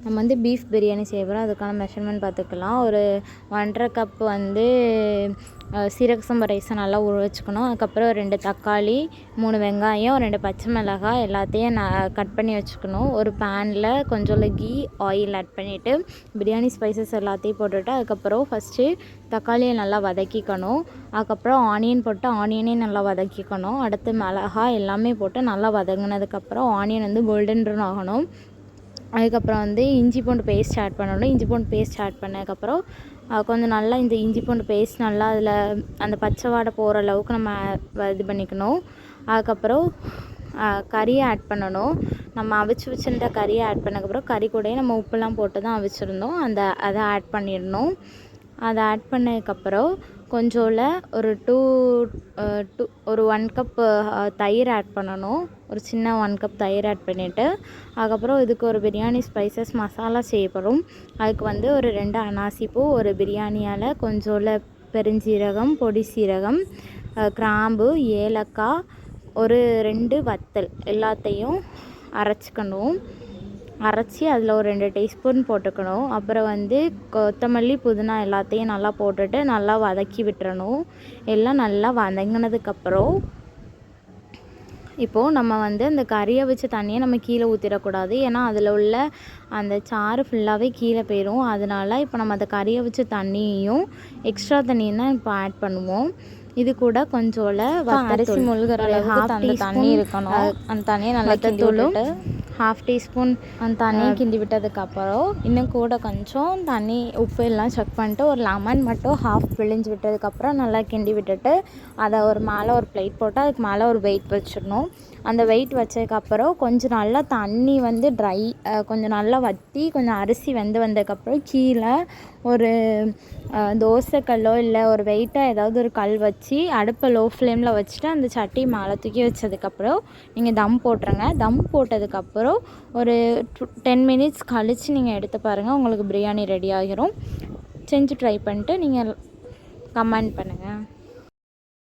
நம்ம வந்து பீஃப் பிரியாணி செய்ய போகிறோம். அதுக்கான மெஷர்மெண்ட் பார்த்துக்கலாம். ஒரு 1½ கப் வந்து சீரக சம்பா ரைஸை நல்லா ஊற வச்சுக்கணும். அதுக்கப்புறம் 2 தக்காளி, 3 வெங்காயம், 2 பச்சை மிளகாய் எல்லாத்தையும் கட் பண்ணி வச்சுக்கணும். ஒரு பேனில் கொஞ்சோண்டு கீ ஆயில் ஆட் பண்ணிவிட்டு பிரியாணி ஸ்பைசஸ் எல்லாத்தையும் போட்டுவிட்டு அதுக்கப்புறம் ஃபஸ்ட்டு தக்காளியை நல்லா வதக்கிக்கணும். அதுக்கப்புறம் ஆனியன் போட்டு ஆனியனையும் நல்லா வதக்கிக்கணும். அடுத்து மிளகாய் எல்லாமே போட்டு நல்லா வதங்கினதுக்கப்புறம் ஆனியன் வந்து கோல்டன் ப்ரௌன் ஆகணும். அதுக்கப்புறம் வந்து இஞ்சி பூண்டு பேஸ்ட் ஆட் பண்ணணும். இஞ்சி பூண்டு பேஸ்ட் ஆட் பண்ணதுக்கப்புறம் கொஞ்சம் நல்லா இந்த இஞ்சி பூண்டு பேஸ்ட் நல்லா அதில் அந்த பச்சை வாடை போகிற அளவுக்கு நம்ம இது பண்ணிக்கணும். அதுக்கப்புறம் கறியை ஆட் பண்ணணும். நம்ம அவிச்சு வச்சுருந்த கறியை ஆட் பண்ணதுக்கப்புறம் கறி கூடயே நம்ம உப்புலாம் போட்டு தான் அவிச்சிருந்தோம். அதை ஆட் பண்ணிடணும். அதை ஆட் பண்ணதுக்கப்புறம் கொஞ்சோல ஒரு 1 கப் தயிர் ஆட் பண்ணணும். ஒரு சின்ன 1 கப் தயிர் ஆட் பண்ணிவிட்டு அதுக்கப்புறம் இதுக்கு ஒரு பிரியாணி ஸ்பைசஸ் மசாலா செய்யப்படும். அதுக்கு வந்து ஒரு 2 அனாசிப்பூ, ஒரு பிரியாணி இலை, கொஞ்சோல பெருஞ்சீரகம், பொடி சீரகம், கிராம்பு, ஏலக்காய், ஒரு 2 வத்தல் எல்லாத்தையும் அரைச்சிக்கணும். அரைச்சி அதில் ஒரு 2 டீஸ்பூன் போட்டுக்கணும். அப்புறம் வந்து கொத்தமல்லி, புதினா எல்லாத்தையும் நல்லா போட்டுட்டு நல்லா வதக்கி விட்டுறணும். எல்லாம் நல்லா வதங்கினதுக்கப்புறம் இப்போது நம்ம வந்து அந்த கறியை வச்ச தண்ணியை நம்ம கீழே ஊற்றிடக்கூடாது. ஏன்னா அதில் உள்ள அந்த சாறு ஃபுல்லாகவே கீழே போயிடும். அதனால் இப்போ நம்ம அந்த கறியை வச்ச தண்ணியையும் எக்ஸ்ட்ரா தண்ணியும் தான் இப்போ ஆட் பண்ணுவோம். இது கூட கொஞ்சோல அரிசி முழுகிற அளவுக்கு அந்த தண்ணி இருக்கணும். அந்த தண்ணியை நல்லா கிண்டி விட்டுட்டு 1/2 டீஸ்பூன் அந்த தண்ணியை கிண்டி விட்டதுக்கப்புறம் இன்னும் கூட கொஞ்சம் தண்ணி உப்பு எல்லாம் செக் பண்ணிட்டு ஒரு லெமன் மட்டும் 1/2 பிழிஞ்சு விட்டதுக்கப்புறம் நல்லா கிண்டி விட்டுட்டு அதை மேலே ஒரு பிளேட் போட்டு அதுக்கு மேலே ஒரு வெயிட் வச்சிடணும். அந்த வெயிட் வச்சதுக்கப்புறம் கொஞ்சம் நல்லா தண்ணி வந்து கொஞ்சம் நல்லா வற்றி கொஞ்சம் அரிசி வந்ததுக்கப்புறம் கீழே ஒரு தோசைக்கல்லோ இல்லை ஒரு வெயிட்டாக ஏதாவது ஒரு கல் வச்சு அடுப்பை லோ ஃப்ளேமில் வச்சுட்டு அந்த சட்டி மேலே தூக்கி வச்சதுக்கப்புறம் நீங்கள் தம் போட்டுருங்க. தம் போட்டதுக்கப்புறம் ஒரு 10 மினிட்ஸ் கழித்து நீங்கள் எடுத்து பாருங்கள். உங்களுக்கு பிரியாணி ரெடி ஆகிரும். செஞ்சு ட்ரை பண்ணிட்டு நீங்கள் கமெண்ட் பண்ணுங்கள்.